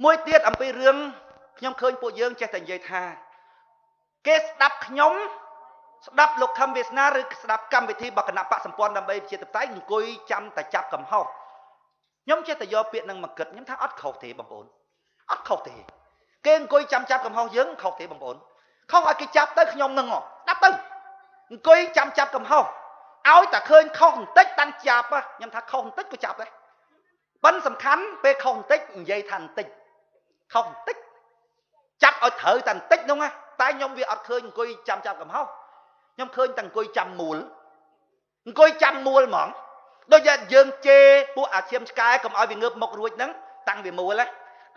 មួយទៀតអំពីរឿងខ្ញុំឃើញពួកយើងចេះតែនិយាយថាគេស្ដាប់ខ្ញុំស្ដាប់លោកខឹមវាសនាឬស្ដាប់កម្មវិធីរបស់គណៈបកសម្ព័ន្ធដើម្បីប្រជាធិបតេយ្យអង្គុយចាំតែចាប់កំហុសខ្ញុំចេះតែយកពាក្យនឹងមកគិតខ្ញុំថាអត់ខុសទេបងប្អូនអត់ខុសទេគេអង្គុយចាំចាប់កំហុសយើងខុសទេបងប្អូនខុសឲ្យគេចាប់ទៅខ្ញុំនឹងស្ដាប់ទៅអង្គុយចាំចាប់កំហុសឲ្យតែឃើញខុសបន្តិចតាន់ចាប់ខ្ញុំថាខុសបន្តិចក៏ចាប់ដែរប៉ុន្តែសំខាន់ពេលខុសបន្តិចនិយាយថាបន្តិចខុសបន្តិចចាប់ឲ្យត្រូវតែបន្តិចនោះណាតែខ្ញុំវាអត់ឃើញអង្គុយចាំចាប់កំហុសខ្ញុំឃើញតែអង្គុយចាំមូលអង្គុយចាំមូលហ្មងដូចយើងជេរពួកអាឈាមឆ្កែកុំឲ្យវាងើបមុខរួចហ្នឹងតាំងវាមូល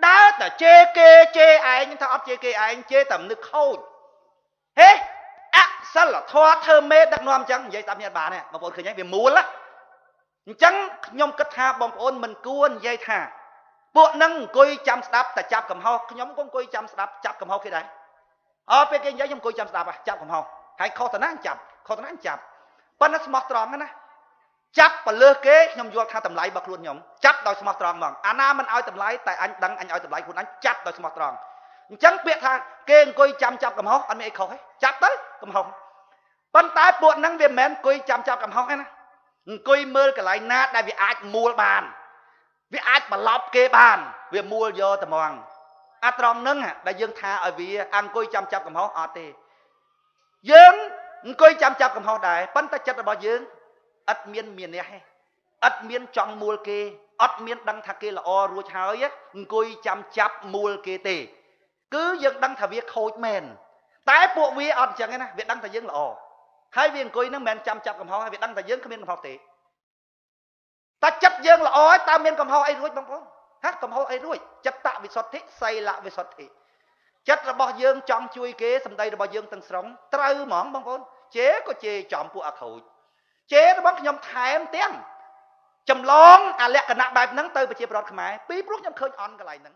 ដើរតែជេរគេជេរឯងថាអត់ជេរគេឯងជេរតែមនុស្សខូចហេអសិលធម៌ធ្វើមេដឹកនាំអញ្ចឹងនិយាយតាមនេះអត់បានទេបងប្អូនឃើញទេវាមូលអញ្ចឹងខ្ញុំគិតថាបងប្អូនមិនគួរនិយាយថាពួកហ្នឹងអង្គុយចាំស្ដាប់តែចាប់កំហុសខ្ញុំក៏អង្គុយចាំស្ដាប់ចាប់កំហុសគេដែរពេលគេនិយាយខ្ញុំអង្គុយចាំស្ដាប់ចាប់កំហុសហើយខុសតាណាចាប់ខុសតាណាចាប់ប៉ុន្តែស្មោះត្រង់ណាចាប់បលើសគេខ្ញុំយល់ថាតម្លៃរបស់ខ្លួនខ្ញុំចាប់ដោយស្មោះត្រង់ហ្មងអាណាមិនឲ្យតម្លៃតែអញដឹងអញឲ្យតម្លៃខ្លួនអញចាប់ដោយស្មោះត្រង់អញ្ចឹងពាក្យថាគេអង្គុយចាំចាប់កំហុសអត់មានអីខុសទេចាប់ទៅកំហុសប៉ុន្តែពួកហ្នឹងវាមិនមែនអង្គុយចាំចាប់កំហុសទេណាអង្គុយមើលកន្លែងណាដែលវាអាចមូលបានវាអាចបន្លប់គេបានវាមូលយកតែហ្មងអាត្រង់ហ្នឹងដែលយើងថាឲ្យវាអង្គុយចាំចាប់កំហុសអត់ទេយើងអង្គុយចាំចាប់កំហុសដែរប៉ុន្តែចិត្តរបស់យើងអត់មានមានះទេអត់មានចង់មូលគេអត់មានដឹងថាគេល្អរួចហើយអង្គុយចាំចាប់មូលគេទេគឺយើងដឹងថាវាខូចមែនតែពួកវាអត់អញ្ចឹងទេណាវាដឹងថាយើងល្អហើយវាអង្គុយហ្នឹងមិនមែនចាំចាប់កំហុសហើយវាដឹងថាយើងគ្មានកំហុសទេតែចិត្តយើងល្អហើយតើមានកំហុសអីរួចបងប្អូនកំហុសអីរួចចិត្តវិសុទ្ធិសីលវិសុទ្ធិចិត្តរបស់យើងចង់ជួយគេសម្ដីរបស់យើងទាំងស្រុងត្រូវហ្មងបងប្អូនជេរក៏ជេរចំពួកអាខូចជេររបស់ខ្ញុំថែមទាំងចម្លងអាលក្ខណៈបែបហ្នឹងទៅប្រជាពលរដ្ឋខ្មែរពីព្រោះខ្ញុំឃើញអន់កន្លែងហ្នឹង